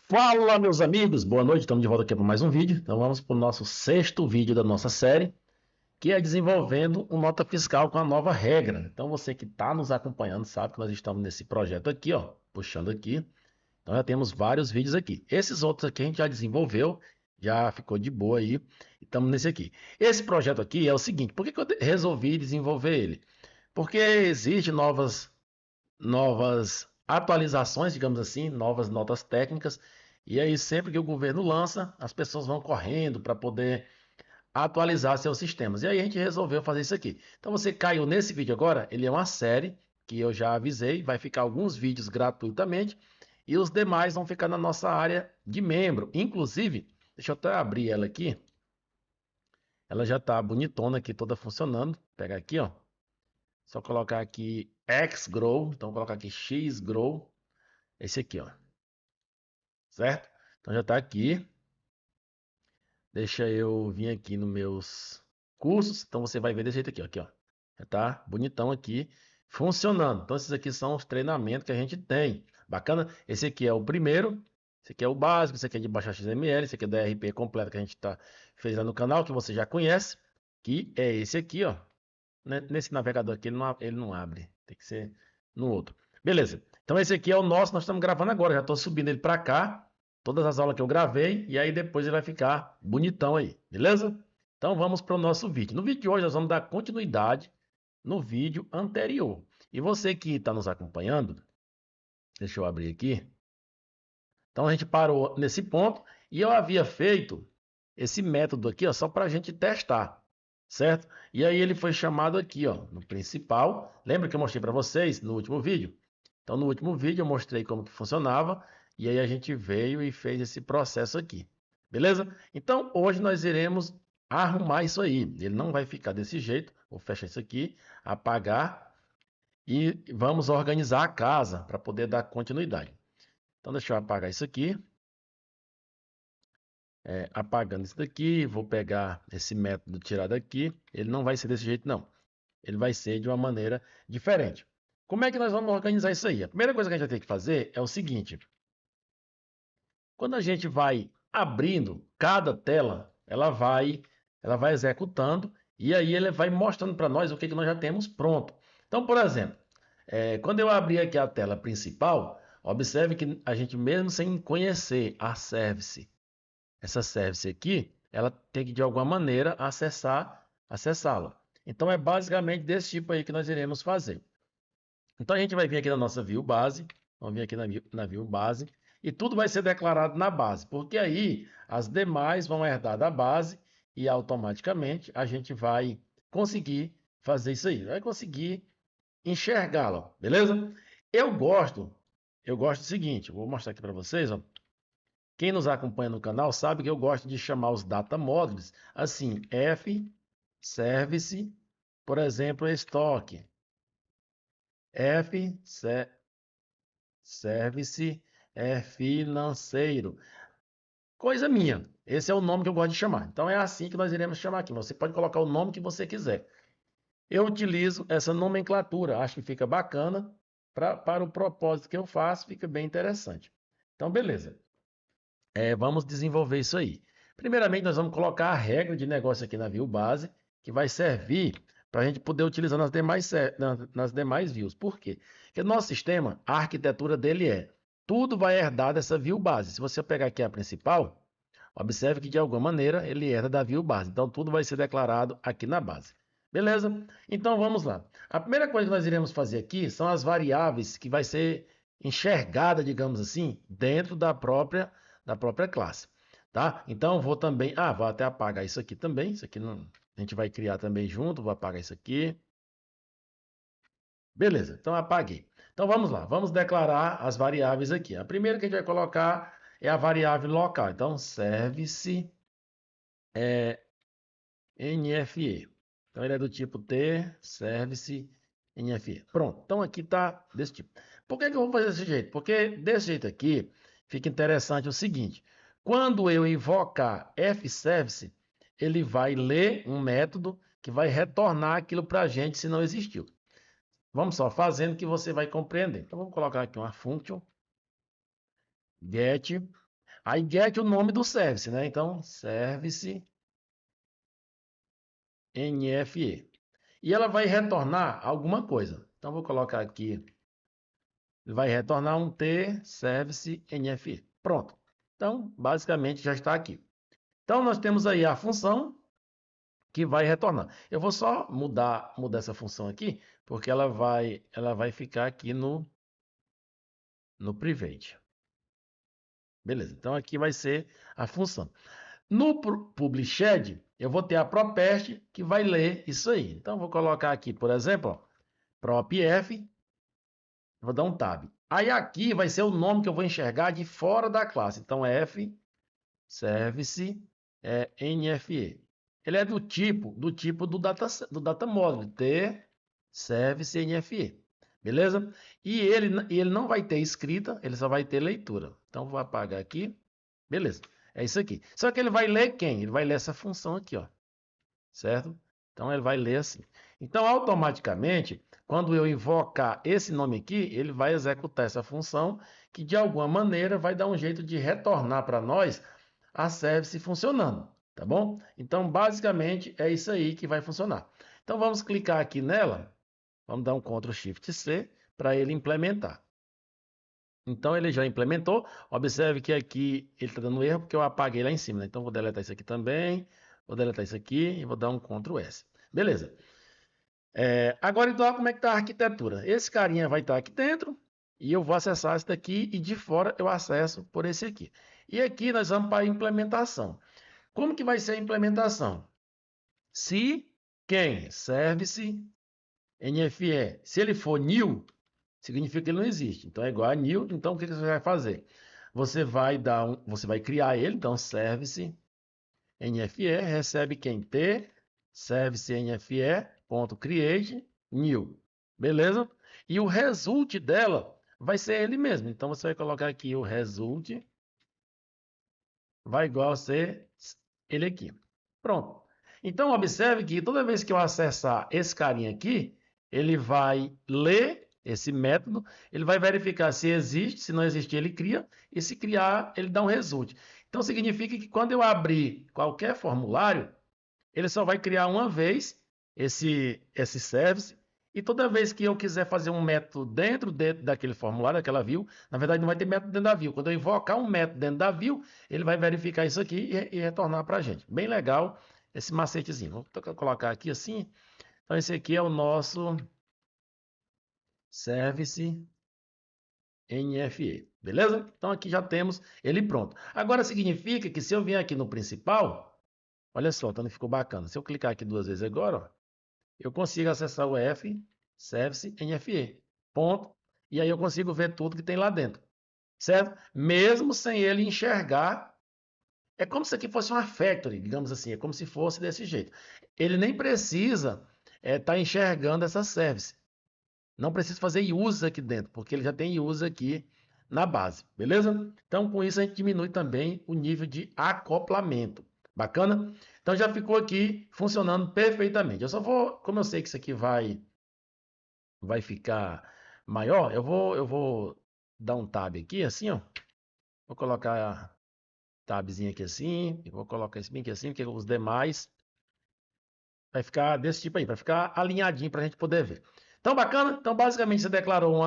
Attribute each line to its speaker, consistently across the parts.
Speaker 1: Fala, meus amigos! Boa noite, estamos de volta aqui para mais um vídeo. Então vamos para o nosso sexto vídeo da nossa série, que é desenvolvendo uma nota fiscal com a nova regra. Então você que está nos acompanhando sabe que nós estamos nesse projeto aqui, ó, puxando aqui. Então já temos vários vídeos aqui. Esses outros aqui a gente já desenvolveu, já ficou de boa aí. E estamos nesse aqui. Esse projeto aqui é o seguinte, por que que eu resolvi desenvolver ele? Porque existem novas atualizações, digamos assim, novas notas técnicas. E aí, sempre que o governo lança, as pessoas vão correndo para poder atualizar seus sistemas. E aí a gente resolveu fazer isso aqui. Então você caiu nesse vídeo agora, ele é uma série que eu já avisei, vai ficar alguns vídeos gratuitamente e os demais vão ficar na nossa área de membro. Inclusive, deixa eu até abrir ela aqui. Ela já está bonitona aqui, toda funcionando. Vou pegar aqui, ó. Só colocar aqui Xgrow, então colocar aqui Xgrow, esse aqui, ó, certo? Então já está aqui. Deixa eu vir aqui nos meus cursos. Então você vai ver desse jeito aqui, ó, aqui, ó. Já tá bonitão aqui, funcionando. Então esses aqui são os treinamentos que a gente tem. Bacana? Esse aqui é o primeiro. Esse aqui é o básico, esse aqui é de baixar XML, esse aqui é da RP completa que a gente fez lá no canal, que você já conhece, que é esse aqui, ó. Nesse navegador aqui ele não abre, tem que ser no outro. Beleza, então esse aqui é o nosso, nós estamos gravando agora, já estou subindo ele para cá, todas as aulas que eu gravei, e aí depois ele vai ficar bonitão aí, beleza? Então vamos para o nosso vídeo. No vídeo de hoje nós vamos dar continuidade no vídeo anterior. E você que está nos acompanhando, deixa eu abrir aqui. Então a gente parou nesse ponto e eu havia feito esse método aqui, ó, só para a gente testar, certo? E aí ele foi chamado aqui, ó, no principal. Lembra que eu mostrei para vocês no último vídeo? Então no último vídeo eu mostrei como que funcionava e aí a gente veio e fez esse processo aqui, beleza? Então hoje nós iremos arrumar isso aí. Ele não vai ficar desse jeito. Vou fechar isso aqui, apagar e vamos organizar a casa para poder dar continuidade. Então deixa eu apagar isso aqui. Apagando isso daqui, vou pegar esse método tirar daqui, ele não vai ser desse jeito não, ele vai ser de uma maneira diferente. Como é que nós vamos organizar isso aí? A primeira coisa que a gente vai ter que fazer é o seguinte, quando a gente vai abrindo cada tela, ela vai executando e aí ele vai mostrando para nós o que nós já temos pronto. Então, por exemplo, quando eu abrir aqui a tela principal, observe que a gente mesmo sem conhecer a service, essa service aqui, ela tem que de alguma maneira acessá-la. Então é basicamente desse tipo aí que nós iremos fazer. Então a gente vai vir aqui na nossa view base, vamos vir aqui na view base, e tudo vai ser declarado na base, porque aí as demais vão herdar da base e automaticamente a gente vai conseguir fazer isso aí, vai conseguir enxergá-la, beleza? Eu gosto do seguinte, vou mostrar aqui para vocês, ó. Quem nos acompanha no canal sabe que eu gosto de chamar os data modules assim, F service, por exemplo, estoque, F service é financeiro. Coisa minha. Esse é o nome que eu gosto de chamar. Então é assim que nós iremos chamar aqui. Você pode colocar o nome que você quiser. Eu utilizo essa nomenclatura, acho que fica bacana para o propósito que eu faço, fica bem interessante. Então, beleza. Vamos desenvolver isso aí. Primeiramente, nós vamos colocar a regra de negócio aqui na view base, que vai servir para a gente poder utilizar nas demais views. Por quê? Porque no nosso sistema, a arquitetura dele tudo vai herdar dessa view base. Se você pegar aqui a principal, observe que de alguma maneira ele herda da view base. Então, tudo vai ser declarado aqui na base. Beleza? Então, vamos lá. A primeira coisa que nós iremos fazer aqui são as variáveis que vai ser enxergada, digamos assim, dentro da própria classe, tá? Então vou também, vou até apagar isso aqui também, isso aqui não, a gente vai criar também junto, vou apagar isso aqui. Beleza, então apaguei. Então vamos lá, vamos declarar as variáveis aqui. A primeira que a gente vai colocar é a variável local. Então service NFE. Então ele é do tipo T, service NFE. Pronto, então aqui está desse tipo. Por que que eu vou fazer desse jeito? Porque desse jeito aqui fica interessante o seguinte: quando eu invocar fservice, ele vai ler um método que vai retornar aquilo para a gente se não existiu. Vamos só fazendo que você vai compreender. Então vamos colocar aqui uma function get Aí get o nome do service, né? Então, service NFE. E ela vai retornar alguma coisa. Então, vou colocar aqui, vai retornar um T service NFE. Pronto. Então, basicamente já está aqui. Então, nós temos aí a função que vai retornar. Eu vou só mudar essa função aqui, porque ela vai ficar aqui no private. Beleza, então aqui vai ser a função. No published, eu vou ter a property que vai ler isso aí. Então, vou colocar aqui, por exemplo, ó, propf, vou dar um tab. Aí aqui vai ser o nome que eu vou enxergar de fora da classe. Então, f service NFE. Ele é do tipo do data model, T service NFE. Beleza? E ele não vai ter escrita, ele só vai ter leitura. Então, vou apagar aqui. Beleza. É isso aqui. Só que ele vai ler quem? Ele vai ler essa função aqui, ó. Certo? Então, ele vai ler assim. Então, automaticamente, quando eu invocar esse nome aqui, ele vai executar essa função que, de alguma maneira, vai dar um jeito de retornar para nós a service funcionando, tá bom? Então, basicamente, é isso aí que vai funcionar. Então, vamos clicar aqui nela. Vamos dar um Ctrl Shift C para ele implementar. Então, ele já implementou. Observe que aqui ele está dando erro porque eu apaguei lá em cima, né? Então, vou deletar isso aqui também. Vou deletar isso aqui e vou dar um Ctrl S. Beleza. Agora, então, como é que está a arquitetura? Esse carinha vai estar aqui dentro e eu vou acessar esse daqui e de fora eu acesso por esse aqui. E aqui nós vamos para a implementação. Como que vai ser a implementação? Se quem? Service NFE. Se ele for new, significa que ele não existe. Então é igual a new. Então o que você vai fazer? Você vai criar ele. Então service NFE recebe quem? T service NFE.create new. Beleza? E o result dela vai ser ele mesmo. Então você vai colocar aqui o result vai igual a ser ele aqui. Pronto. Então, observe que toda vez que eu acessar esse carinha aqui, ele vai ler esse método, ele vai verificar se existe, se não existir, ele cria, e se criar, ele dá um result. Então, significa que quando eu abrir qualquer formulário, ele só vai criar uma vez esse service, e toda vez que eu quiser fazer um método dentro daquele formulário, daquela view, na verdade não vai ter método dentro da view. Quando eu invocar um método dentro da view, ele vai verificar isso aqui e retornar para a gente. Bem legal esse macetezinho. Vou colocar aqui assim. Então, esse aqui é o nosso service NFE. Beleza? Então, aqui já temos ele pronto. Agora, significa que se eu vier aqui no principal, olha só, então ficou bacana. Se eu clicar aqui duas vezes agora, ó, eu consigo acessar o F Service NFE. Ponto. E aí eu consigo ver tudo que tem lá dentro. Certo? Mesmo sem ele enxergar. É como se aqui fosse uma factory, digamos assim. É como se fosse desse jeito. Ele nem precisa estar enxergando essa service. Não precisa fazer use aqui dentro, porque ele já tem use aqui na base. Beleza? Então, com isso, a gente diminui também o nível de acoplamento. Bacana? Então, já ficou aqui funcionando perfeitamente. Eu só vou, como eu sei que isso aqui vai ficar maior, eu vou dar um tab aqui, assim, ó. Vou colocar a tabzinha aqui assim, e vou colocar esse bem aqui assim, porque os demais vai ficar desse tipo aí, vai ficar alinhadinho para a gente poder ver. Então, bacana? Então, basicamente, você declarou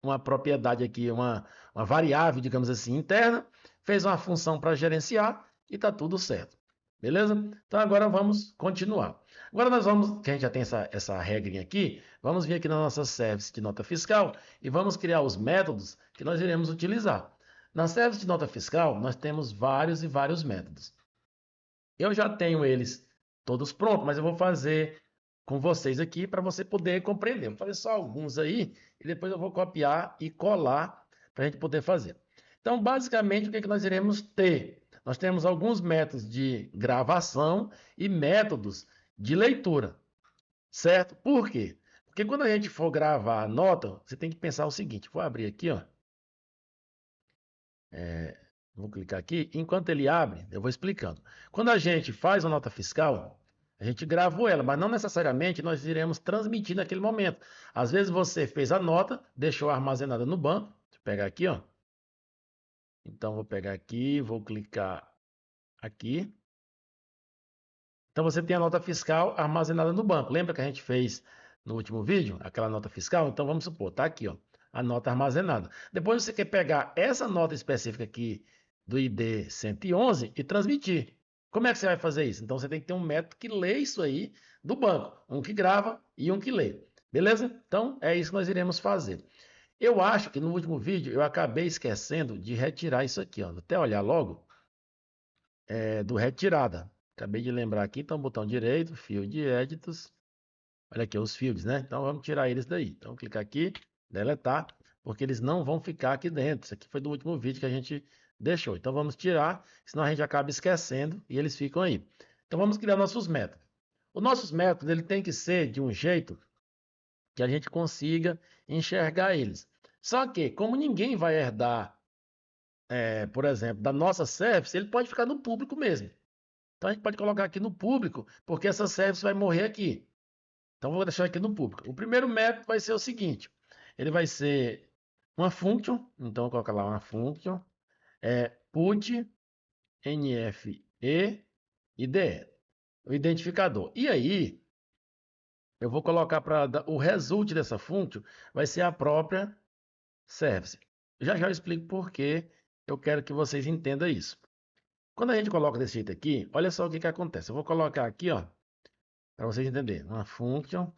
Speaker 1: uma propriedade aqui, uma variável, digamos assim, interna, fez uma função para gerenciar e está tudo certo. Beleza? Então, agora vamos continuar. Agora nós vamos, que a gente já tem essa regrinha aqui, vamos vir aqui na nossa service de nota fiscal e vamos criar os métodos que nós iremos utilizar. Na service de nota fiscal, nós temos vários e vários métodos. Eu já tenho eles todos prontos, mas eu vou fazer com vocês aqui para você poder compreender. Vou fazer só alguns aí e depois eu vou copiar e colar para a gente poder fazer. Então, basicamente, o que nós iremos ter? Nós temos alguns métodos de gravação e métodos de leitura, certo? Por quê? Porque quando a gente for gravar a nota, você tem que pensar o seguinte, vou abrir aqui, ó. Vou clicar aqui, enquanto ele abre, eu vou explicando. Quando a gente faz a nota fiscal, a gente gravou ela, mas não necessariamente nós iremos transmitir naquele momento. Às vezes você fez a nota, deixou armazenada no banco, deixa eu pegar aqui, ó. Então, vou pegar aqui, vou clicar aqui. Então, você tem a nota fiscal armazenada no banco. Lembra que a gente fez no último vídeo, aquela nota fiscal? Então, vamos supor, tá aqui, ó, a nota armazenada. Depois, você quer pegar essa nota específica aqui do ID 111 e transmitir. Como é que você vai fazer isso? Então, você tem que ter um método que lê isso aí do banco. Um que grava e um que lê. Beleza? Então, é isso que nós iremos fazer. Eu acho que no último vídeo eu acabei esquecendo de retirar isso aqui, ó. Vou até olhar logo, do retirada. Acabei de lembrar aqui, então botão direito, field edits. Olha aqui, os fields, né? Então vamos tirar eles daí. Então clicar aqui, deletar, porque eles não vão ficar aqui dentro. Isso aqui foi do último vídeo que a gente deixou. Então vamos tirar, senão a gente acaba esquecendo e eles ficam aí. Então vamos criar nossos métodos. Os nossos métodos, ele tem que ser de um jeito que a gente consiga enxergar eles. Só que, como ninguém vai herdar, por exemplo, da nossa service, ele pode ficar no público mesmo. Então a gente pode colocar aqui no público, porque essa service vai morrer aqui. Então vou deixar aqui no público. O primeiro método vai ser o seguinte: ele vai ser uma function, então vou colocar lá uma function, put nfe ide, o identificador. E aí, eu vou colocar para o result dessa function vai ser a própria service. Já já eu explico por que eu quero que vocês entendam isso. Quando a gente coloca desse jeito aqui, olha só o que acontece. Eu vou colocar aqui, ó, para vocês entenderem. Uma function.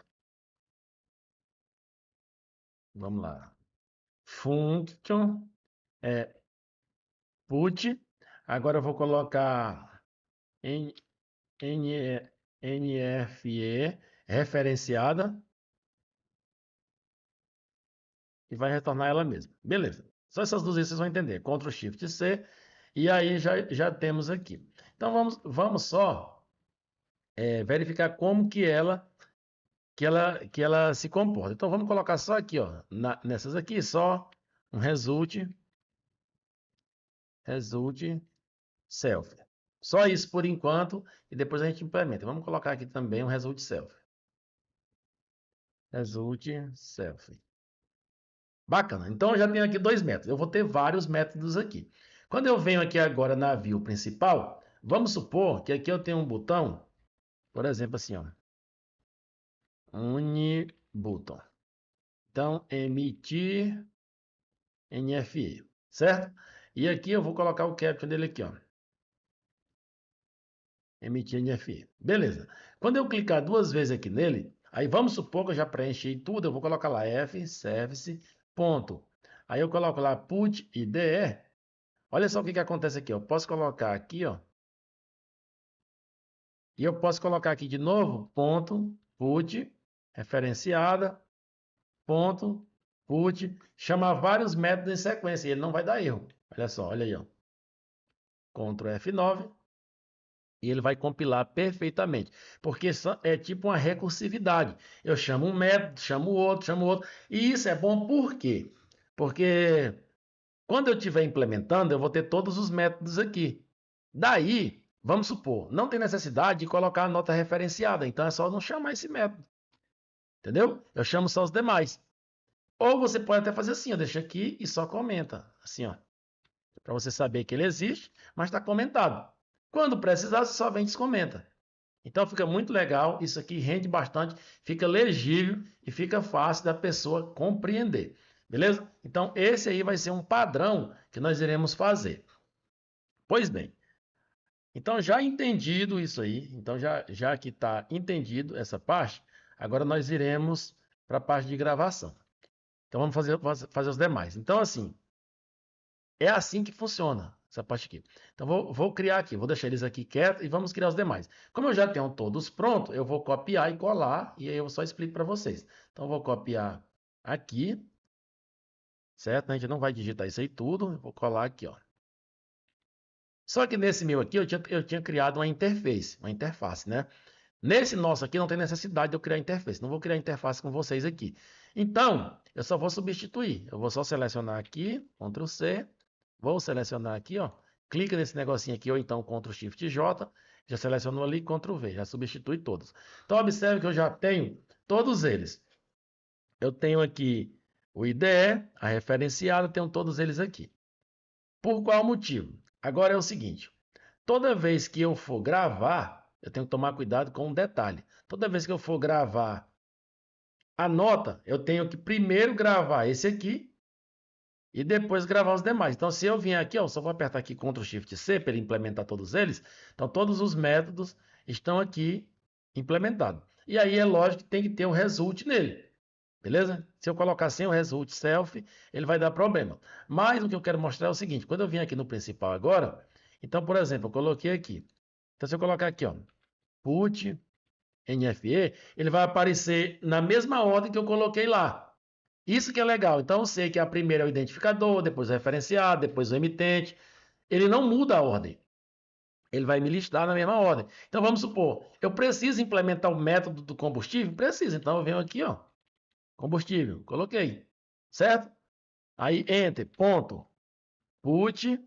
Speaker 1: Vamos lá. Function put. Agora eu vou colocar NFE referenciada e vai retornar ela mesma. Beleza. Só essas duas aí vocês vão entender. Ctrl Shift C e aí já temos aqui. Então vamos só verificar como que ela se comporta. Então vamos colocar só aqui, ó, nessas aqui só um result self. Só isso por enquanto e depois a gente implementa. Vamos colocar aqui também um result self. Result self. Bacana. Então eu já tenho aqui dois métodos. Eu vou ter vários métodos aqui. Quando eu venho aqui agora na view principal, vamos supor que aqui eu tenho um botão, por exemplo, assim, ó, Unibutton. Então, emitir NFE, certo? E aqui eu vou colocar o caption dele aqui, ó. Emitir NFE. Beleza. Quando eu clicar duas vezes aqui nele, aí vamos supor que eu já preenchi tudo, eu vou colocar lá F, service, ponto. Aí eu coloco lá put IDE. Olha só o que acontece aqui, ó. Eu posso colocar aqui, ó. E eu posso colocar aqui de novo, ponto, put, referenciada, ponto, put, chamar vários métodos em sequência e ele não vai dar erro. Olha só, olha aí, ó. Ctrl F9 e ele vai compilar perfeitamente, porque é tipo uma recursividade. Eu chamo um método, chamo outro, e isso é bom por quê? Porque quando eu estiver implementando, eu vou ter todos os métodos aqui. Daí, vamos supor, não tem necessidade de colocar a nota referenciada, então é só não chamar esse método. Entendeu? Eu chamo só os demais. Ou você pode até fazer assim, ó, deixa aqui e só comenta, assim, ó, para você saber que ele existe, mas está comentado. Quando precisar, você só vem e descomenta. Então fica muito legal, isso aqui rende bastante, fica legível e fica fácil da pessoa compreender. Beleza? Então esse aí vai ser um padrão que nós iremos fazer. Pois bem, então já entendido isso aí, então já que está entendido essa parte, agora nós iremos para a parte de gravação. Então vamos fazer os demais. Então assim, é assim que funciona essa parte aqui. Então vou criar aqui, vou deixar eles aqui quietos e vamos criar os demais. Como eu já tenho todos prontos, eu vou copiar e colar e aí eu só explico para vocês. Então vou copiar aqui, certo? A gente não vai digitar isso aí tudo, eu vou colar aqui, ó. Só que nesse meu aqui eu tinha criado uma interface, né? Nesse nosso aqui não tem necessidade de eu criar interface, não vou criar interface com vocês aqui. Então, eu só vou substituir. Eu vou só selecionar aqui, Ctrl C, vou selecionar aqui, ó, clica nesse negocinho aqui, ou então Ctrl Shift J, já selecionou ali, Ctrl V, já substitui todos. Então, observe que eu já tenho todos eles. Eu tenho aqui o IDE, a referenciada, tenho todos eles aqui. Por qual motivo? Agora é o seguinte, toda vez que eu for gravar, eu tenho que tomar cuidado com um detalhe. Toda vez que eu for gravar a nota, eu tenho que primeiro gravar esse aqui e depois gravar os demais. Então, se eu vier aqui, ó, só vou apertar aqui Ctrl Shift C para ele implementar todos eles. Então, todos os métodos estão aqui implementados. E aí é lógico que tem que ter um result nele. Beleza? Se eu colocar sem o result self, ele vai dar problema. Mas o que eu quero mostrar é o seguinte, quando eu vim aqui no principal agora, então, por exemplo, eu coloquei aqui. Então, se eu colocar aqui, ó, put NFE, ele vai aparecer na mesma ordem que eu coloquei lá. Isso que é legal. Então, eu sei que a primeira é o identificador, depois o referenciado, depois o emitente. Ele não muda a ordem. Ele vai me listar na mesma ordem. Então, vamos supor, eu preciso implementar o método do combustível? Preciso. Então, eu venho aqui, ó, combustível, coloquei, certo? Aí, enter, ponto, put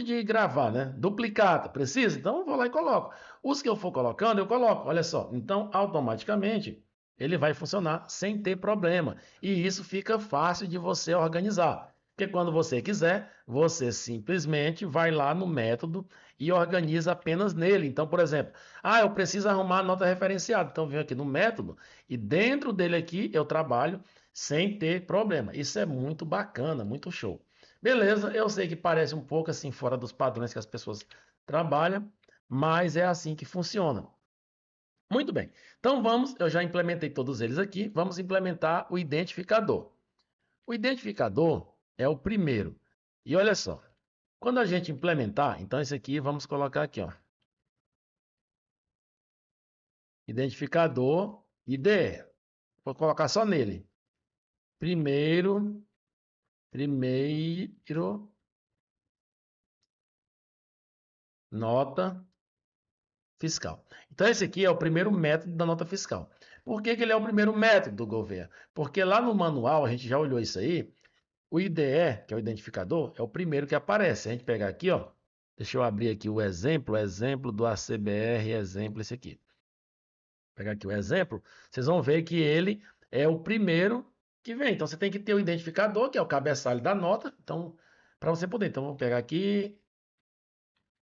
Speaker 1: de gravar, né? Duplicata, precisa? Então, eu vou lá e coloco. Os que eu for colocando, eu coloco, olha só. Então, automaticamente, ele vai funcionar sem ter problema. E isso fica fácil de você organizar. Porque quando você quiser, você simplesmente vai lá no método e organiza apenas nele. Então, por exemplo, eu preciso arrumar a nota referenciada. Então, eu venho aqui no método e dentro dele aqui eu trabalho sem ter problema. Isso é muito bacana, muito show. Beleza, eu sei que parece um pouco assim fora dos padrões que as pessoas trabalham, mas é assim que funciona. Muito bem. Então vamos, eu já implementei todos eles aqui, vamos implementar o identificador. O identificador é o primeiro. E olha só, quando a gente implementar, então esse aqui vamos colocar aqui, ó. Identificador IDE. Vou colocar só nele. Primeiro nota fiscal. Então, esse aqui é o primeiro método da nota fiscal. Por que que ele é o primeiro método do governo? Porque lá no manual, a gente já olhou isso aí, o IDE, que é o identificador, é o primeiro que aparece. Se a gente pegar aqui, ó, deixa eu abrir aqui o exemplo do ACBR, exemplo esse aqui. Vou pegar aqui o exemplo, vocês vão ver que ele é o primeiro que vem. Então, você tem que ter o identificador, que é o cabeçalho da nota. Então, para você poder. Então, vou pegar aqui,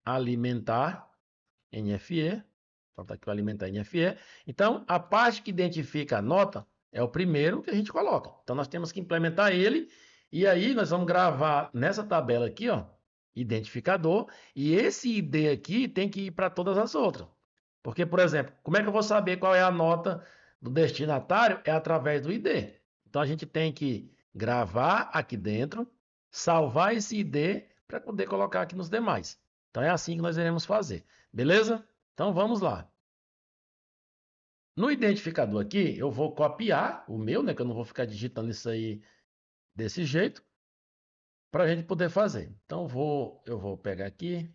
Speaker 1: alimentar, NFE. Então, está aqui o alimentar NFE. Então, a parte que identifica a nota é o primeiro que a gente coloca. Então, nós temos que implementar ele. E aí, nós vamos gravar nessa tabela aqui, ó, identificador. E esse ID aqui tem que ir para todas as outras. Porque, por exemplo, como é que eu vou saber qual é a nota do destinatário? É através do ID. Então, a gente tem que gravar aqui dentro, salvar esse ID para poder colocar aqui nos demais. Então, é assim que nós iremos fazer. Beleza? Então vamos lá. No identificador aqui, eu vou copiar o meu, né? Que eu não vou ficar digitando isso aí desse jeito, para a gente poder fazer. Então eu vou pegar aqui,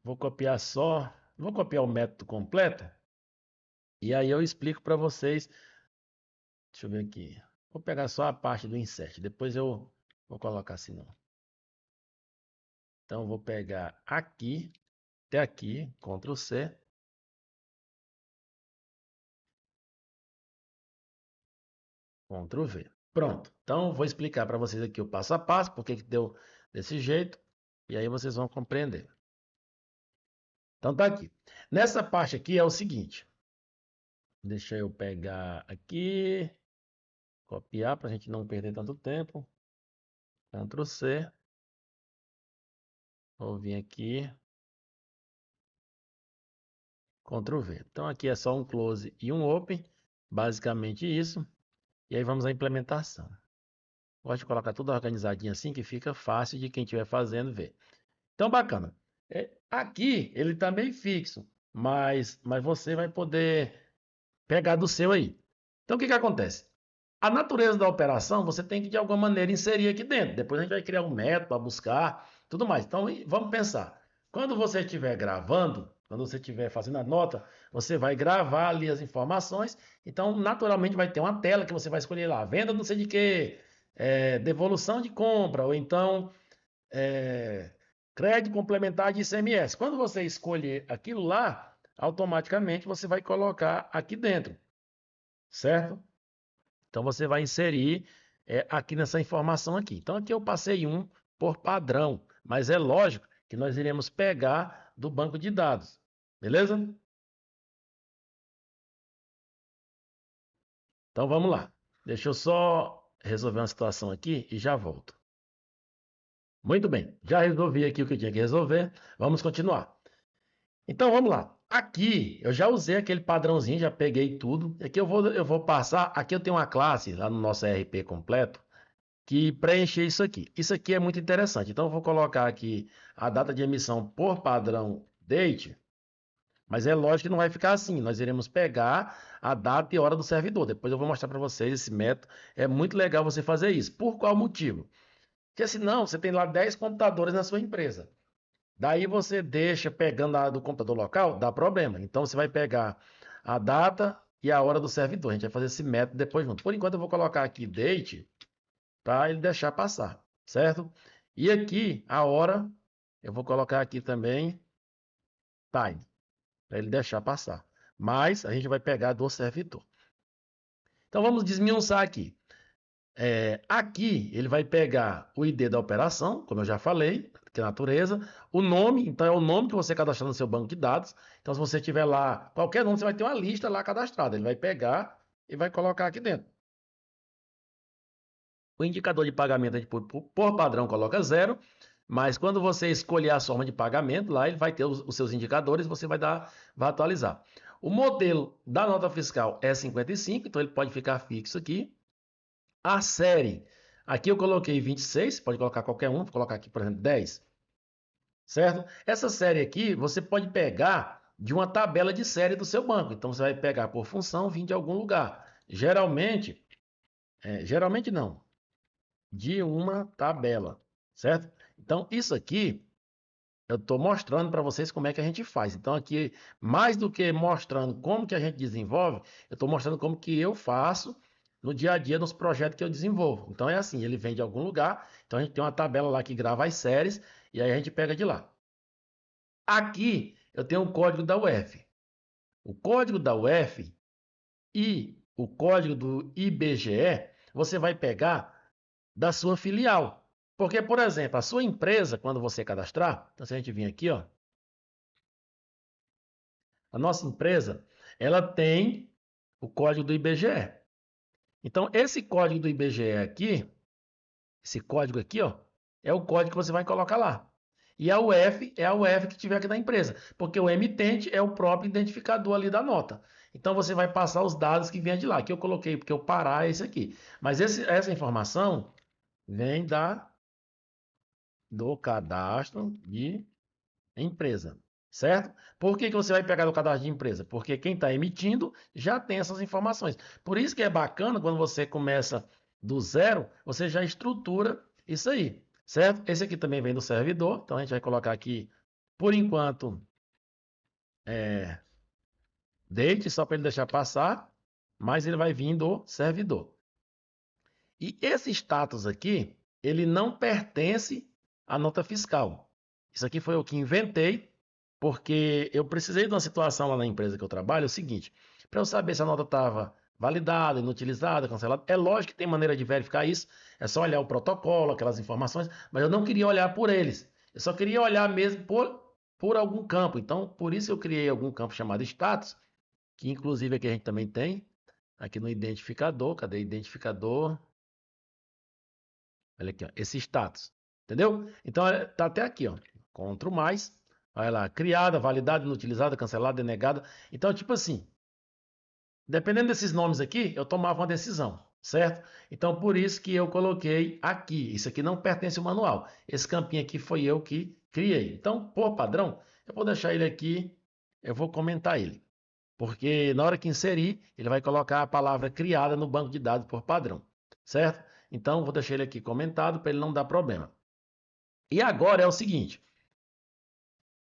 Speaker 1: vou copiar só, vou copiar o método completo, e aí eu explico para vocês. Deixa eu ver aqui. Vou pegar só a parte do insert, depois eu vou colocar assim não. Então eu vou pegar aqui, até aqui, Ctrl C. Ctrl V. Pronto. Então, vou explicar para vocês aqui o passo a passo, por que deu desse jeito, e aí vocês vão compreender. Então, tá aqui. Nessa parte aqui é o seguinte. Deixa eu pegar aqui, copiar para a gente não perder tanto tempo. Ctrl C. Vou vir aqui. Ctrl V. Então, aqui é só um close e um open. Basicamente isso. E aí vamos à implementação. Gosto de colocar tudo organizadinho assim, que fica fácil de quem estiver fazendo ver. Então, bacana. Aqui ele está meio fixo, mas você vai poder pegar do seu aí. Então, o que que acontece? A natureza da operação você tem que, de alguma maneira, inserir aqui dentro. Depois a gente vai criar um método para buscar, tudo mais. Então, vamos pensar. Quando você estiver gravando, quando você estiver fazendo a nota, você vai gravar ali as informações. Então, naturalmente, vai ter uma tela que você vai escolher lá. Venda não sei de quê, devolução de compra, ou então crédito complementar de ICMS. Quando você escolher aquilo lá, automaticamente você vai colocar aqui dentro, certo? Então você vai inserir aqui nessa informação aqui. Então, aqui eu passei um por padrão, mas é lógico que nós iremos pegar do banco de dados, beleza? Então, vamos lá. Deixa eu só resolver uma situação aqui e já volto. Muito bem, já resolvi aqui o que eu tinha que resolver. Vamos continuar. Então, vamos lá. Aqui, eu já usei aquele padrãozinho, já peguei tudo. Aqui eu vou passar. Aqui eu tenho uma classe lá no nosso RP completo que preenche isso aqui. Isso aqui é muito interessante. Então, eu vou colocar aqui a data de emissão por padrão date, mas é lógico que não vai ficar assim. Nós iremos pegar a data e hora do servidor. Depois eu vou mostrar para vocês esse método. É muito legal você fazer isso. Por qual motivo? Porque senão você tem lá 10 computadores na sua empresa. Daí você deixa pegando a do computador local, dá problema. Então você vai pegar a data e a hora do servidor. A gente vai fazer esse método depois junto. Por enquanto eu vou colocar aqui date para ele deixar passar, certo? E aqui a hora eu vou colocar aqui também time para ele deixar passar. Mas a gente vai pegar do servidor. Então vamos desmiuçar aqui. Aqui ele vai pegar o ID da operação, como eu já falei, que é a natureza, o nome, então é o nome que você cadastrou no seu banco de dados. Então, se você tiver lá qualquer nome, você vai ter uma lista lá cadastrada. Ele vai pegar e vai colocar aqui dentro. O indicador de pagamento, a gente, por padrão, coloca 0, mas quando você escolher a forma de pagamento, lá ele vai ter os seus indicadores, você vai atualizar. O modelo da nota fiscal é 55, então ele pode ficar fixo aqui. A série, aqui eu coloquei 26, pode colocar qualquer um, vou colocar aqui, por exemplo, 10, certo? Essa série aqui, você pode pegar de uma tabela de série do seu banco. Então, você vai pegar por função, vir de algum lugar. Geralmente não, de uma tabela, certo? Então, isso aqui, eu estou mostrando para vocês como é que a gente faz. Então, aqui, mais do que mostrando como que a gente desenvolve, eu estou mostrando como que eu faço no dia a dia nos projetos que eu desenvolvo. Então, é assim, ele vem de algum lugar, então a gente tem uma tabela lá que grava as séries, e aí a gente pega de lá. Aqui, eu tenho o código da UF. O código da UF e o código do IBGE, você vai pegar da sua filial. Porque, por exemplo, a sua empresa, quando você cadastrar, então se a gente vir aqui, ó, a nossa empresa, ela tem o código do IBGE. Então, esse código do IBGE aqui, esse código aqui, ó, é o código que você vai colocar lá. E a UF é a UF que tiver aqui da empresa, porque o emitente é o próprio identificador ali da nota. Então, você vai passar os dados que vêm de lá. Aqui eu coloquei, porque o Pará é esse aqui. Mas essa informação vem do cadastro de empresa, certo? Por que você vai pegar do cadastro de empresa? Porque quem está emitindo já tem essas informações. Por isso que é bacana quando você começa do zero, você já estrutura isso aí, certo? Esse aqui também vem do servidor, então a gente vai colocar aqui, por enquanto, date, só para ele deixar passar, mas ele vai vir do servidor. E esse status aqui, ele não pertence à nota fiscal. Isso aqui foi o que inventei, porque eu precisei de uma situação lá na empresa que eu trabalho, é o seguinte, para eu saber se a nota estava validada, inutilizada, cancelada, é lógico que tem maneira de verificar isso, é só olhar o protocolo, aquelas informações, mas eu não queria olhar por eles, eu só queria olhar mesmo por algum campo, então por isso eu criei algum campo chamado status, que inclusive aqui a gente também tem, aqui no identificador, cadê identificador? Olha aqui, ó, esse status, entendeu? Então tá até aqui, ó, Ctrl mais, olha lá, criada, validada, inutilizada, cancelada, denegada. Então, tipo assim, dependendo desses nomes aqui, eu tomava uma decisão, certo? Então, por isso que eu coloquei aqui. Isso aqui não pertence ao manual. Esse campinho aqui foi eu que criei. Então, por padrão, eu vou deixar ele aqui, eu vou comentar ele. Porque na hora que inserir, ele vai colocar a palavra criada no banco de dados por padrão, certo? Então, vou deixar ele aqui comentado para ele não dar problema. E agora é o seguinte,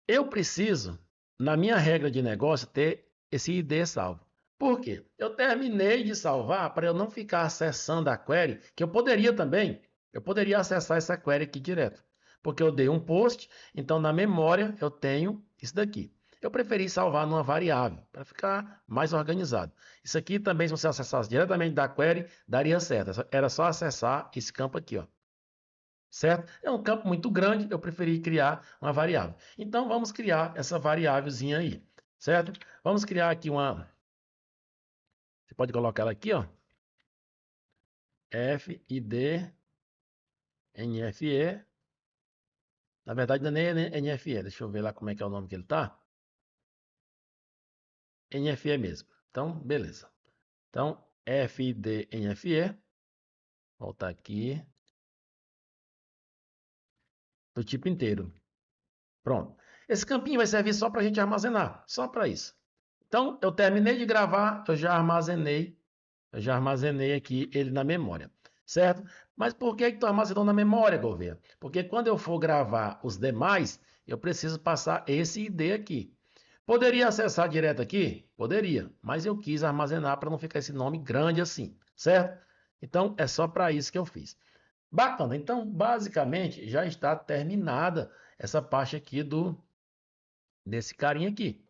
Speaker 1: eu preciso, na minha regra de negócio, ter esse ID salvo. Por quê? Eu terminei de salvar para eu não ficar acessando a query, que eu poderia acessar essa query aqui direto. Porque eu dei um post, então na memória eu tenho isso daqui. Eu preferi salvar numa variável, para ficar mais organizado. Isso aqui também, se você acessasse diretamente da query, daria certo. Era só acessar esse campo aqui, ó. Certo? É um campo muito grande, eu preferi criar uma variável. Então, vamos criar essa variávelzinha aí, certo? Vamos criar aqui uma... Você pode colocar ela aqui, ó. FID NFE. Na verdade, não é nem NFE. Deixa eu ver lá como é que é o nome que ele tá. NFE mesmo. Então, beleza. Então, FID NFE. Voltar aqui. Do tipo inteiro. Pronto. Esse campinho vai servir só para a gente armazenar. Só para isso. Então, eu terminei de gravar, eu já armazenei aqui ele na memória, certo? Mas por que tu armazenou na memória, Gouveia? Porque quando eu for gravar os demais, eu preciso passar esse ID aqui. Poderia acessar direto aqui? Poderia, mas eu quis armazenar para não ficar esse nome grande assim, certo? Então, é só para isso que eu fiz. Bacana, então, basicamente, já está terminada essa parte aqui desse carinha aqui.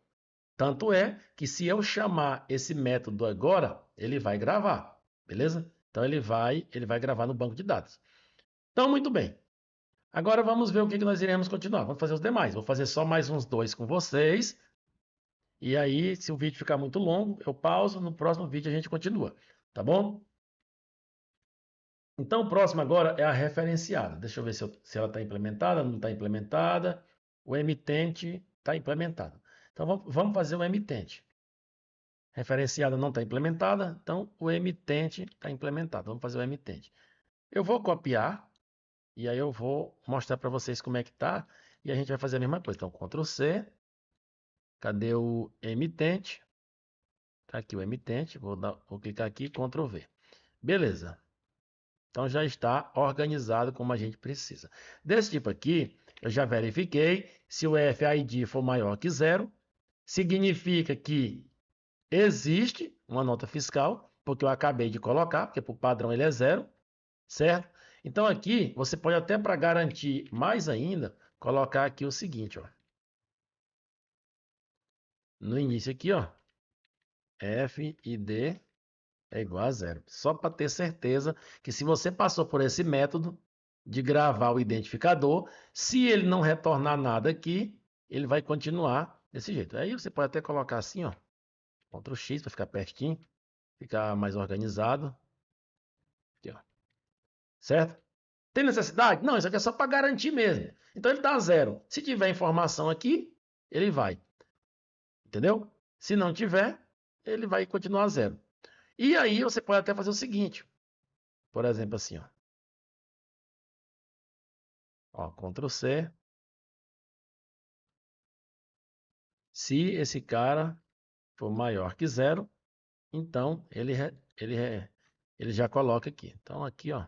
Speaker 1: Tanto é que se eu chamar esse método agora, ele vai gravar, beleza? Então ele vai gravar no banco de dados. Então, muito bem. Agora vamos ver o que nós iremos continuar. Vamos fazer os demais. Vou fazer só mais uns dois com vocês. E aí, se o vídeo ficar muito longo, eu pauso. No próximo vídeo a gente continua. Tá bom? Então, o próximo agora é a referenciada. Deixa eu ver se ela está implementada. Não está implementada. O emitente está implementado. Então, vamos fazer o emitente. Referenciada não está implementada, então o emitente está implementado. Vamos fazer o emitente. Eu vou copiar e aí eu vou mostrar para vocês como é que está e a gente vai fazer a mesma coisa. Então, Ctrl C, cadê o emitente? Está aqui o emitente, vou clicar aqui, Ctrl V. Beleza. Então já está organizado como a gente precisa. Desse tipo aqui, eu já verifiquei, se o FID for maior que zero, significa que existe uma nota fiscal, porque eu acabei de colocar, porque por padrão ele é zero, certo? Então aqui você pode até para garantir mais ainda, colocar aqui o seguinte, ó. No início aqui, ó, FID é igual a zero. Só para ter certeza que se você passou por esse método de gravar o identificador, se ele não retornar nada aqui, ele vai continuar desse jeito. Aí você pode até colocar assim, ó, Ctrl X para ficar pertinho, ficar mais organizado. Aqui, ó. Certo? Tem necessidade? Não, isso aqui é só para garantir mesmo. Então ele dá zero. Se tiver informação aqui, ele vai. Entendeu? Se não tiver, ele vai continuar zero. E aí você pode até fazer o seguinte. Por exemplo, assim, ó. Ó, Ctrl C. Se esse cara for maior que zero, então ele já coloca aqui. Então aqui, ó.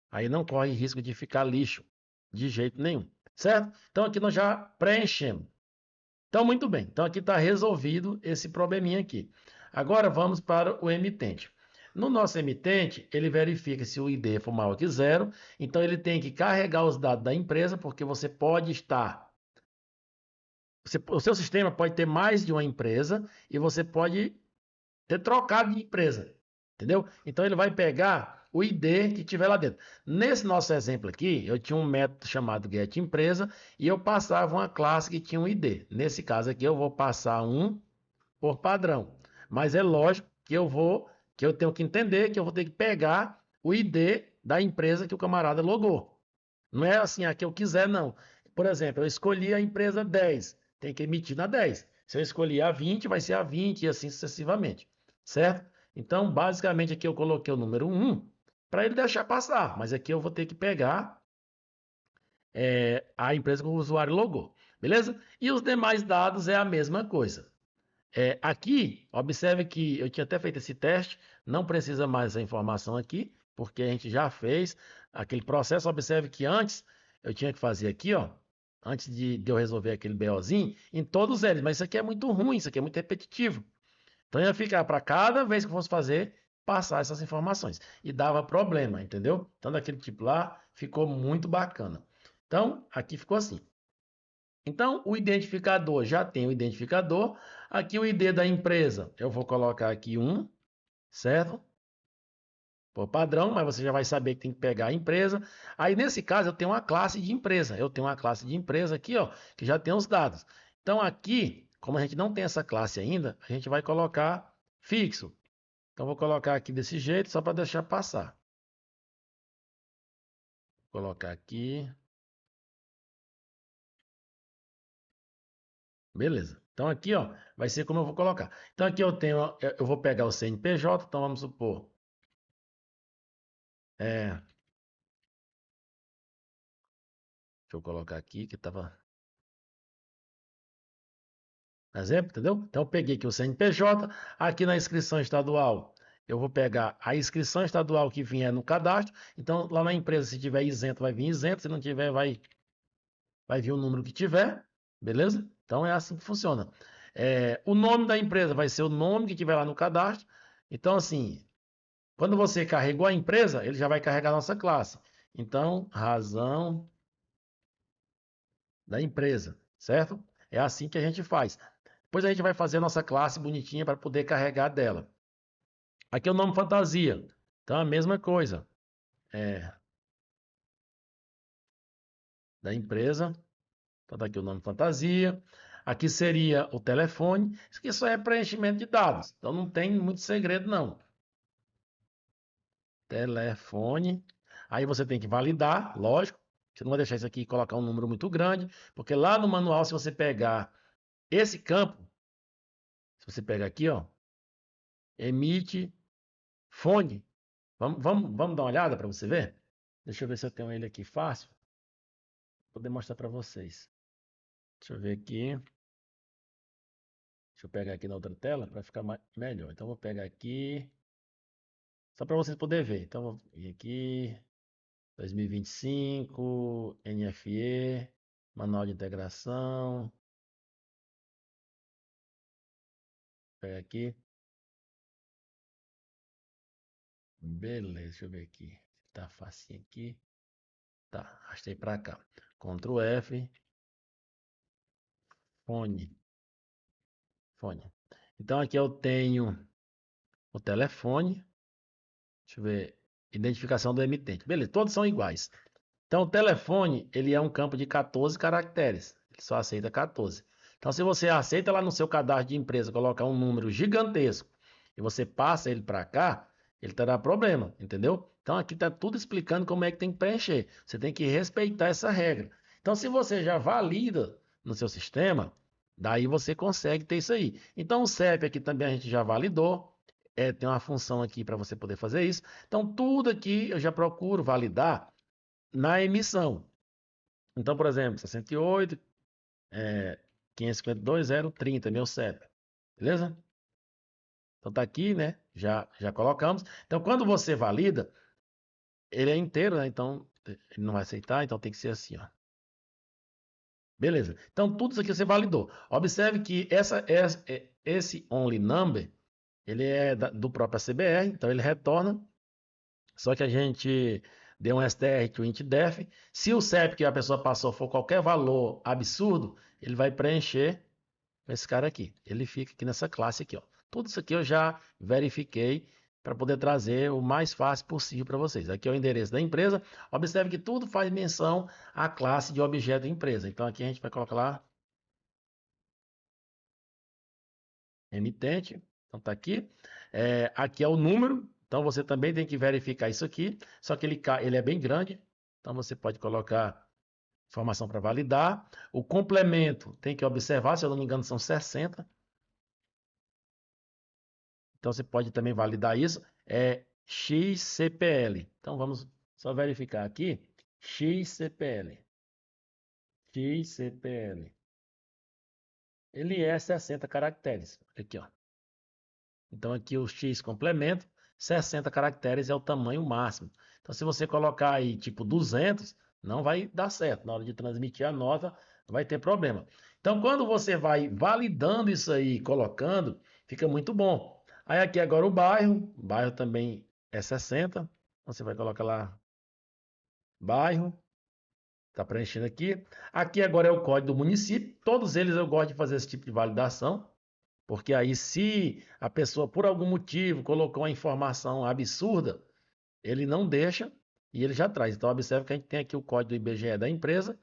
Speaker 1: Aí não corre risco de ficar lixo de jeito nenhum. Certo? Então aqui nós já preenchemos. Então, muito bem. Então, aqui está resolvido esse probleminha aqui. Agora, vamos para o emitente. No nosso emitente, ele verifica se o ID for maior que zero. Então, ele tem que carregar os dados da empresa, porque você pode estar... o seu sistema pode ter mais de uma empresa e você pode ter trocado de empresa. Entendeu? Então, ele vai pegar o ID que tiver lá dentro. Nesse nosso exemplo aqui, eu tinha um método chamado getEmpresa e eu passava uma classe que tinha um ID. Nesse caso aqui, eu vou passar um por padrão. Mas é lógico que eu tenho que entender que eu vou ter que pegar o ID da empresa que o camarada logou. Não é assim, a que eu quiser, não. Por exemplo, eu escolhi a empresa 10, tem que emitir na 10. Se eu escolher a 20, vai ser a 20 e assim sucessivamente, certo? Então, basicamente, aqui eu coloquei o número 1 para ele deixar passar, mas aqui eu vou ter que pegar a empresa que o usuário logou, beleza? E os demais dados é a mesma coisa. Aqui, observe que eu tinha até feito esse teste, não precisa mais essa informação aqui, porque a gente já fez aquele processo. Observe que antes eu tinha que fazer aqui, ó, antes de eu resolver aquele BOzinho, em todos eles, mas isso aqui é muito ruim, isso aqui é muito repetitivo. Então ia ficar para cada vez que eu fosse fazer, passar essas informações. E dava problema, entendeu? Então daquele tipo lá, ficou muito bacana. Então, aqui ficou assim. Então, o identificador, já tem o identificador. Aqui o ID da empresa, eu vou colocar aqui 1, certo? Por padrão, mas você já vai saber que tem que pegar a empresa. Aí, nesse caso, eu tenho uma classe de empresa. Eu tenho uma classe de empresa aqui, ó, que já tem os dados. Então, aqui, como a gente não tem essa classe ainda, a gente vai colocar fixo. Então, vou colocar aqui desse jeito, só para deixar passar. Vou colocar aqui. Beleza. Então, aqui, ó, vai ser como eu vou colocar. Então, aqui eu tenho, eu vou pegar o CNPJ, então vamos supor. Deixa eu colocar aqui que estava exemplo, entendeu? Então, eu peguei aqui o CNPJ, aqui na inscrição estadual, eu vou pegar a inscrição estadual que vier no cadastro. Então, lá na empresa, se tiver isento, vai vir isento, se não tiver, vai vir o número que tiver, beleza? Então, é assim que funciona. O nome da empresa vai ser o nome que tiver lá no cadastro. Então, assim, quando você carregou a empresa, ele já vai carregar a nossa classe. Então, razão da empresa, certo? É assim que a gente faz. Depois a gente vai fazer a nossa classe bonitinha para poder carregar dela. Aqui é o nome fantasia. Então, a mesma coisa. É, da empresa. Então, tá aqui o nome fantasia. Aqui seria o telefone. Isso aqui só é preenchimento de dados. Então, não tem muito segredo, não. Telefone. Aí você tem que validar, lógico. Você não vai deixar isso aqui e colocar um número muito grande. Porque lá no manual, se você pegar esse campo, se você pegar aqui, ó, emite fone. Vamos dar uma olhada para você ver? Deixa eu ver se eu tenho ele aqui fácil. Vou poder mostrar para vocês. Deixa eu ver aqui. Deixa eu pegar aqui na outra tela para ficar melhor. Então, vou pegar aqui. Só para vocês poderem ver. Então, vou vir aqui. 2025, NFE, Manual de Integração. Pega aqui. Beleza, deixa eu ver aqui. Tá facinho aqui. Tá, arrastei para cá. Ctrl F. Fone. Fone. Então, aqui eu tenho o telefone. Deixa eu ver. Identificação do emitente. Beleza, todos são iguais. Então, o telefone, ele é um campo de 14 caracteres. Ele só aceita 14. Então, se você aceita lá no seu cadastro de empresa colocar um número gigantesco e você passa ele para cá, ele terá problema, entendeu? Então, aqui está tudo explicando como é que tem que preencher. Você tem que respeitar essa regra. Então, se você já valida no seu sistema, daí você consegue ter isso aí. Então, o CEP aqui também a gente já validou. Tem uma função aqui para você poder fazer isso. Então, tudo aqui eu já procuro validar na emissão. Então, por exemplo, 68, 552, 030, meu CEP. Beleza? Então tá aqui, né? Já colocamos. Então, quando você valida, ele é inteiro, né? Então, ele não vai aceitar, então tem que ser assim, ó. Beleza. Então, tudo isso aqui você validou. Observe que esse only number, ele é do próprio CBR, então ele retorna. Só que a gente deu um str to int def. Se o CEP que a pessoa passou for qualquer valor absurdo, ele vai preencher esse cara aqui. Ele fica aqui nessa classe aqui, ó. Tudo isso aqui eu já verifiquei para poder trazer o mais fácil possível para vocês. Aqui é o endereço da empresa. Observe que tudo faz menção à classe de objeto da empresa. Então aqui a gente vai colocar lá emitente. Então tá aqui. Aqui é o número. Então você também tem que verificar isso aqui. Só que ele é bem grande. Então você pode colocar informação para validar. O complemento tem que observar, se eu não me engano, são 60. Então você pode também validar isso. É XCPL. Então vamos só verificar aqui. XCPL. XCPL. Ele é 60 caracteres. Aqui, ó. Então aqui o X complemento, 60 caracteres é o tamanho máximo. Então se você colocar aí tipo 200, não vai dar certo. Na hora de transmitir a nota, vai ter problema. Então quando você vai validando isso aí, colocando, fica muito bom. Aí aqui agora o bairro também é 60. Então, você vai colocar lá bairro, Está preenchendo aqui. Aqui agora é o código do município. Todos eles eu gosto de fazer esse tipo de validação, porque aí se a pessoa por algum motivo colocou uma informação absurda, ele não deixa e ele já traz. Então observe que a gente tem aqui o código do IBGE da empresa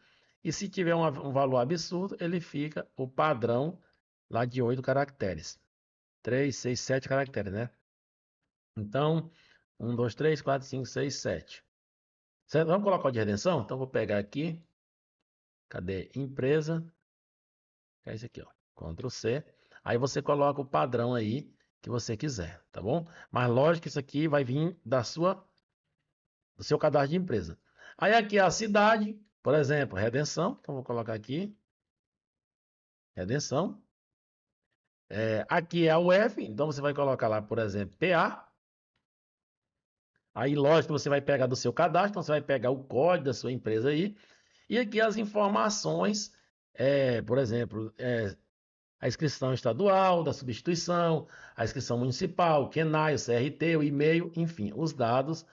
Speaker 1: e se tiver um valor absurdo, ele fica o padrão lá de 8 caracteres. 3, 6, 7 caracteres, né? Então, 1, 2, 3, 4, 5, 6, 7. Certo? Vamos colocar o de redenção? Então, vou pegar aqui. Cadê? Empresa. É esse aqui, ó. Ctrl C. Aí você coloca o padrão aí que você quiser, tá bom? Mas lógico que isso aqui vai vir do seu cadastro de empresa. Aí aqui é a cidade, por exemplo, Redenção. Então, vou colocar aqui. Redenção. Aqui é a UF. Então, você vai colocar lá, por exemplo, PA. Aí, lógico, você vai pegar do seu cadastro. Então, você vai pegar o código da sua empresa aí. E aqui as informações, por exemplo, a inscrição estadual, da substituição, a inscrição municipal, o QNAI, o CRT, o e-mail, enfim, os dados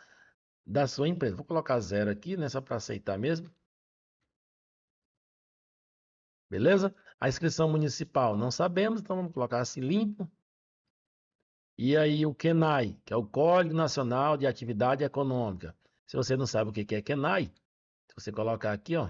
Speaker 1: da sua empresa. Vou colocar 0 aqui, né, só para aceitar mesmo. Beleza? A inscrição municipal não sabemos, então vamos colocar assim limpo. E aí o QNAI, que é o Código Nacional de Atividade Econômica. Se você não sabe o que é QNAI, você colocar aqui, ó,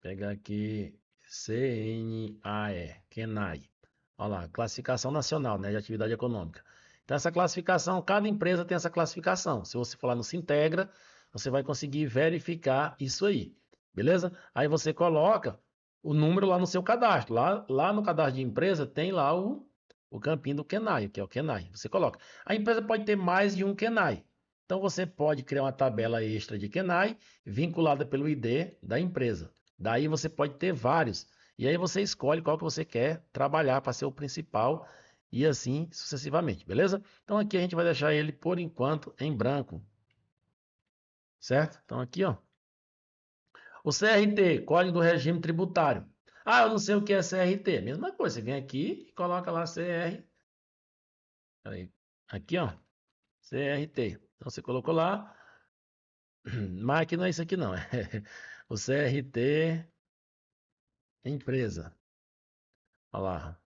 Speaker 1: pegar aqui CNAE, QNAI. Olha lá, classificação nacional, né, de atividade econômica. Então, essa classificação, cada empresa tem essa classificação. Se você for lá no Sintegra, você vai conseguir verificar isso aí, beleza? Aí você coloca o número lá no seu cadastro. Lá no cadastro de empresa tem lá o campinho do QNAI, que é o QNAI. Você coloca. A empresa pode ter mais de um QNAI. Então, você pode criar uma tabela extra de QNAI vinculada pelo ID da empresa. Daí você pode ter vários. E aí você escolhe qual que você quer trabalhar para ser o principal e assim sucessivamente, beleza? Então aqui a gente vai deixar ele por enquanto em branco, certo? Então aqui, ó, o CRT, Código do Regime Tributário. Ah, eu não sei o que é CRT. Mesma coisa, você vem aqui e coloca lá CR. Aí, aqui, ó, CRT. Então você colocou lá, mas aqui não é isso aqui não, é o CRT empresa. Olha lá.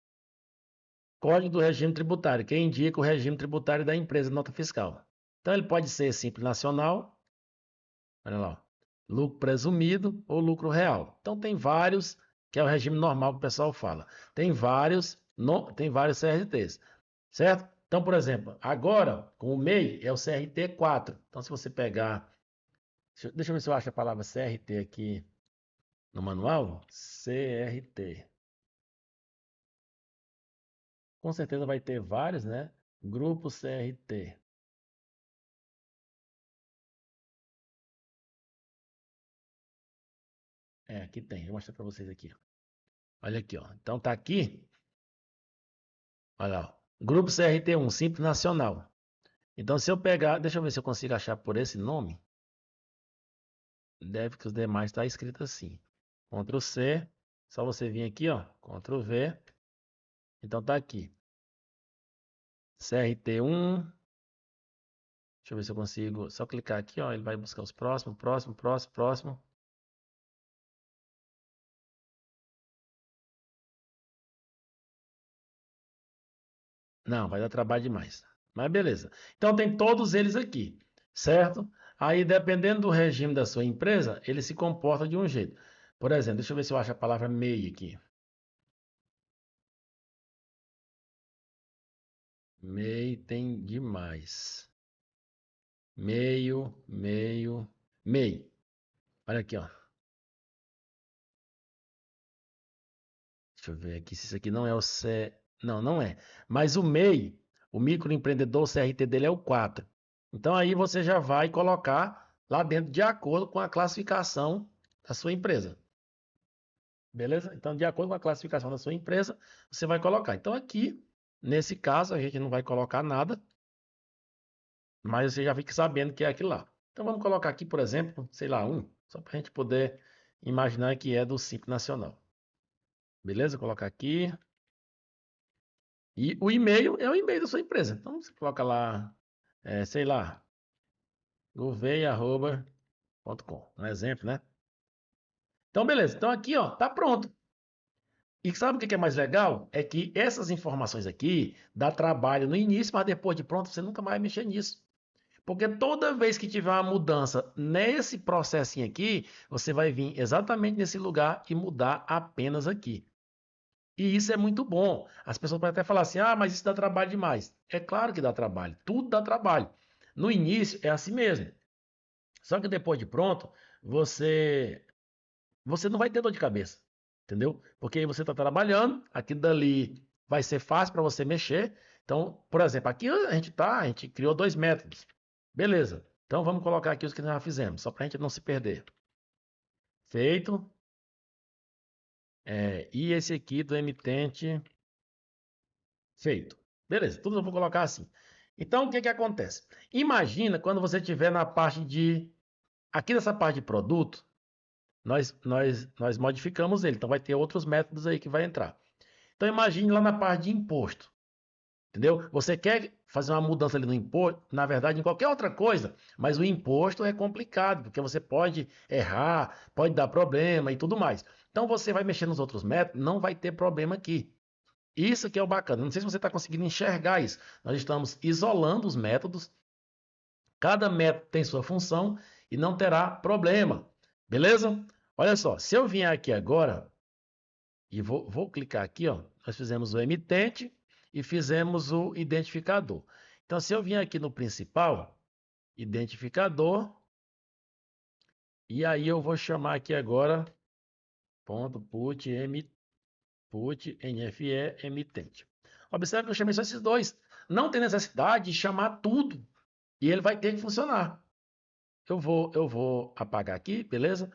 Speaker 1: Código do Regime Tributário, que indica o regime tributário da empresa de nota fiscal. Então, ele pode ser simples nacional, olha lá, lucro presumido ou lucro real. Então, tem vários, que é o regime normal que o pessoal fala. Tem vários CRTs, certo? Então, por exemplo, agora, com o MEI, é o CRT 4. Então, se você pegar, deixa eu ver se eu acho a palavra CRT aqui no manual. CRT. Com certeza vai ter vários, né? Grupo CRT. Aqui tem. Vou mostrar para vocês aqui. Olha aqui, ó. Então tá aqui. Olha lá. Grupo CRT1, Simples Nacional. Então se eu pegar, deixa eu ver se eu consigo achar por esse nome. Deve que os demais tá escrito assim. Ctrl C. Só você vir aqui, ó. Ctrl V. Então tá aqui. CRT1. Deixa eu ver se eu consigo. Só clicar aqui, ó. Ele vai buscar os próximos, próximo, próximo, próximo. Não, vai dar trabalho demais. Mas beleza. Então tem todos eles aqui, certo? Aí, dependendo do regime da sua empresa, ele se comporta de um jeito. Por exemplo, deixa eu ver se eu acho a palavra MEI aqui. MEI tem demais. Meio, meio, MEI. Olha aqui, ó. Deixa eu ver aqui se isso aqui não é o C. Não, não é. Mas o MEI, o microempreendedor, o CRT dele é o 4. Então aí você já vai colocar lá dentro de acordo com a classificação da sua empresa. Beleza? Então, de acordo com a classificação da sua empresa, você vai colocar. Então, aqui, nesse caso, a gente não vai colocar nada, mas você já fica sabendo que é aquilo lá. Então, vamos colocar aqui, por exemplo, sei lá, só para a gente poder imaginar que é do Simples Nacional. Beleza? Colocar aqui. E o e-mail é o e-mail da sua empresa. Então, você coloca lá, sei lá, gouveia, Um exemplo, né? Então, beleza. Então, aqui, ó, tá pronto. E sabe o que é mais legal? É que essas informações aqui dá trabalho no início, mas depois de pronto você nunca vai mexer nisso. Porque toda vez que tiver uma mudança nesse processinho aqui, você vai vir exatamente nesse lugar e mudar apenas aqui. E isso é muito bom. As pessoas podem até falar assim: ah, mas isso dá trabalho demais. É claro que dá trabalho, tudo dá trabalho. No início é assim mesmo. Só que depois de pronto, você não vai ter dor de cabeça, entendeu? Porque aí você está trabalhando, aquilo dali vai ser fácil para você mexer. Então, por exemplo, aqui a gente criou dois métodos. Beleza. Então vamos colocar aqui os que nós já fizemos, só para a gente não se perder. Feito. E esse aqui do emitente, feito. Beleza, tudo eu vou colocar assim. Então, o que que acontece? Imagina quando você estiver na parte de... Aqui nessa parte de produto, nós modificamos ele. Então, vai ter outros métodos aí que vai entrar. Então, imagine lá na parte de imposto. Entendeu? Você quer fazer uma mudança ali no imposto, na verdade, em qualquer outra coisa, mas o imposto é complicado, porque você pode errar, pode dar problema e tudo mais. Então, você vai mexer nos outros métodos, não vai ter problema aqui. Isso que é o bacana. Não sei se você está conseguindo enxergar isso. Nós estamos isolando os métodos. Cada método tem sua função e não terá problema. Beleza? Olha só, se eu vier aqui agora e vou clicar aqui, ó, nós fizemos o emitente e fizemos o identificador. Então, se eu vier aqui no principal, identificador, e aí eu vou chamar aqui agora ponto put NFE emitente. Observe que eu chamei só esses dois. Não tem necessidade de chamar tudo. E ele vai ter que funcionar. Eu vou apagar aqui, beleza?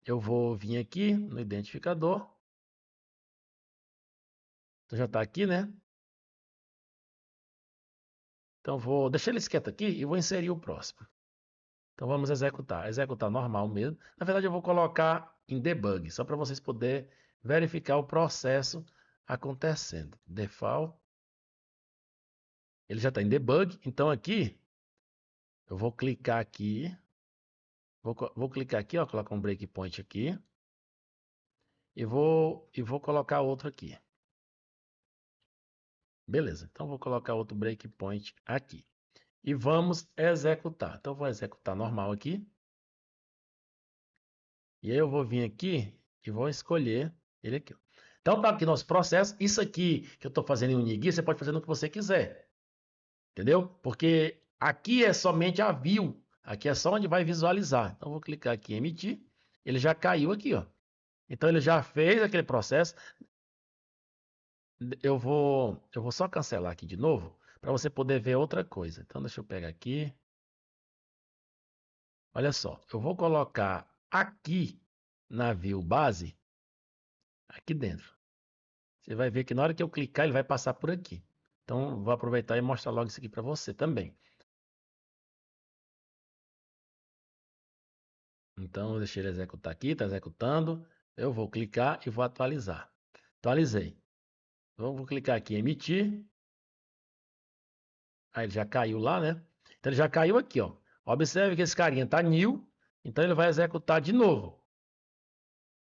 Speaker 1: Eu vou vir aqui no identificador. Então já está aqui, né? Então vou deixar ele quieto aqui e vou inserir o próximo. Então vamos executar. Executar normal mesmo. Na verdade eu vou colocar em debug, só para vocês poderem verificar o processo acontecendo. Default. Ele já está em debug. Então aqui eu vou clicar aqui. Vou clicar aqui, ó, colocar um breakpoint aqui. E vou colocar outro aqui. Beleza, então vou colocar outro breakpoint aqui. E vamos executar. Então vou executar normal aqui. E aí eu vou vir aqui e vou escolher ele aqui. Então tá aqui nosso processo. Isso aqui que eu estou fazendo em Unigui, você pode fazer no que você quiser. Entendeu? Porque aqui é somente a view. Aqui é só onde vai visualizar. Então vou clicar aqui em emitir. Ele já caiu aqui, ó. Então ele já fez aquele processo. Eu vou só cancelar aqui de novo para você poder ver outra coisa. Então deixa eu pegar aqui. Olha só, eu vou colocar aqui na view base, aqui dentro. Você vai ver que na hora que eu clicar ele vai passar por aqui. Então vou aproveitar e mostrar logo isso aqui para você também. Então eu deixei ele executar aqui, está executando. Eu vou clicar e vou atualizar. Atualizei. Então, vou clicar aqui em emitir. Aí ele já caiu lá, né? Então ele já caiu aqui, ó. Observe que esse carinha está new, então ele vai executar de novo.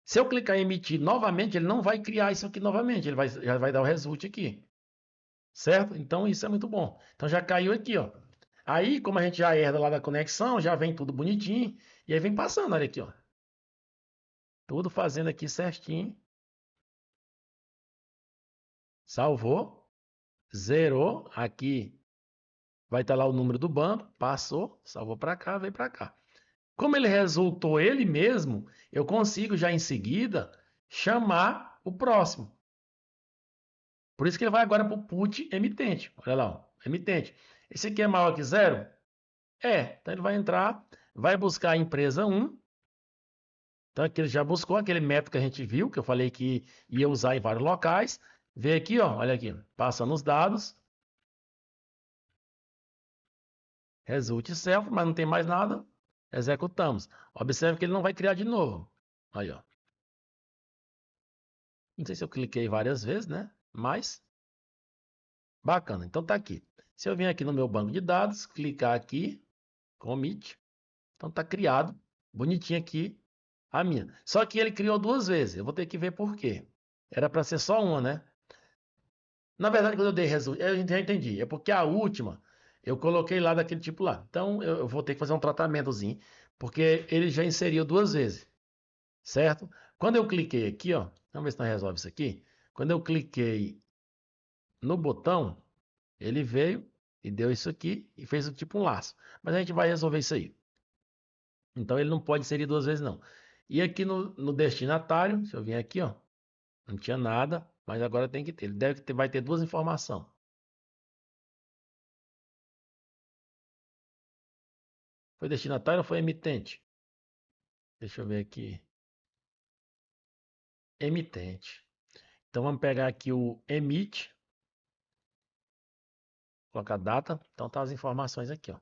Speaker 1: Se eu clicar em emitir novamente, ele não vai criar isso aqui novamente, ele já vai dar o result aqui. Certo? Então isso é muito bom. Então já caiu aqui, ó. Aí, como a gente já herda lá da conexão, já vem tudo bonitinho, e aí vem passando, olha aqui, ó. Tudo fazendo aqui certinho. Salvou, zerou, aqui vai estar lá o número do banco, passou, salvou para cá, veio para cá. Como ele resultou ele mesmo, eu consigo já em seguida chamar o próximo. Por isso que ele vai agora para o put emitente. Olha lá, ó, emitente. Esse aqui é maior que zero? Então ele vai entrar, vai buscar a empresa 1. Então aqui ele já buscou aquele método que a gente viu, que eu falei que ia usar em vários locais. Vê aqui, ó, olha aqui, passando os dados. Result self, mas não tem mais nada. Executamos. Observe que ele não vai criar de novo. Aí, ó. Não sei se eu cliquei várias vezes, né? Mas bacana. Então tá aqui. Se eu vir aqui no meu banco de dados, clicar aqui, commit, Então tá criado, bonitinho aqui, a minha. Só que ele criou 2 vezes, eu vou ter que ver por quê. Era para ser só uma, né? Na verdade, quando eu dei resultado, eu já entendi. É porque a última eu coloquei lá daquele tipo lá. Então eu vou ter que fazer um tratamentozinho, porque ele já inseriu 2 vezes, certo? Quando eu cliquei aqui, ó, vamos ver se nós resolve isso aqui. Quando eu cliquei no botão, ele veio e deu isso aqui e fez tipo um laço. Mas a gente vai resolver isso aí. Então ele não pode inserir 2 vezes não. E aqui no destinatário, se eu vir aqui, ó, não tinha nada, mas agora tem que ter. Ele vai ter 2 informações. Foi destinatário ou foi emitente? Deixa eu ver aqui. Emitente. Então vamos pegar aqui o emite, colocar a data. Então tá as informações aqui, ó.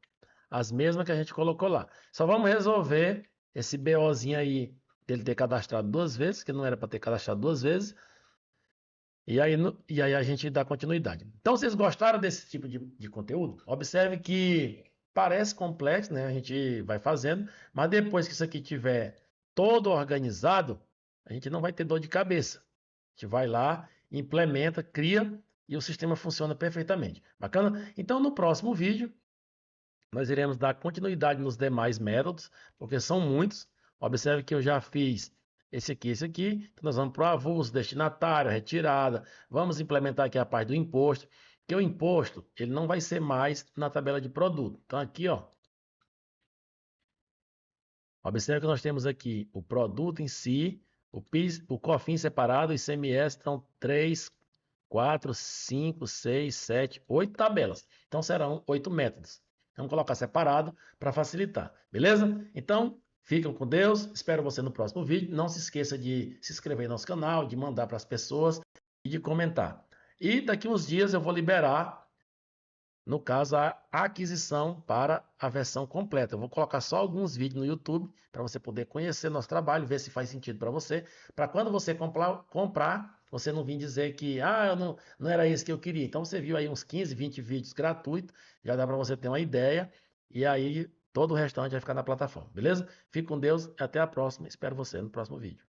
Speaker 1: As mesmas que a gente colocou lá. Só vamos resolver esse BOzinho aí dele ter cadastrado 2 vezes, que não era para ter cadastrado 2 vezes. E aí a gente dá continuidade. Então, vocês gostaram desse tipo de conteúdo? Observe que parece complexo, né? A gente vai fazendo, mas depois que isso aqui tiver todo organizado, a gente não vai ter dor de cabeça. A gente vai lá, implementa, cria e o sistema funciona perfeitamente. Bacana? Então, no próximo vídeo, nós iremos dar continuidade nos demais métodos, porque são muitos. Observe que eu já fiz esse aqui. Então nós vamos para o avulso, destinatário, retirada. Vamos implementar aqui a parte do imposto, que o imposto ele não vai ser mais na tabela de produto. Então aqui, ó, observe que nós temos aqui o produto em si, o PIS, o COFINS separado, o ICMS, então 3, 4, 5, 6, 7, 8 tabelas. Então serão 8 métodos. Vamos colocar separado para facilitar, beleza? Então, fiquem com Deus. Espero você no próximo vídeo. Não se esqueça de se inscrever no nosso canal, de mandar para as pessoas e de comentar. E daqui uns dias eu vou liberar, no caso, a aquisição para a versão completa. Eu vou colocar só alguns vídeos no YouTube para você poder conhecer nosso trabalho, ver se faz sentido para você, para quando você comprar, você não vir dizer que eu não era isso que eu queria. Então você viu aí uns 15, 20 vídeos gratuitos, já dá para você ter uma ideia, e aí todo o restante vai ficar na plataforma, beleza? Fique com Deus e até a próxima. Espero você no próximo vídeo.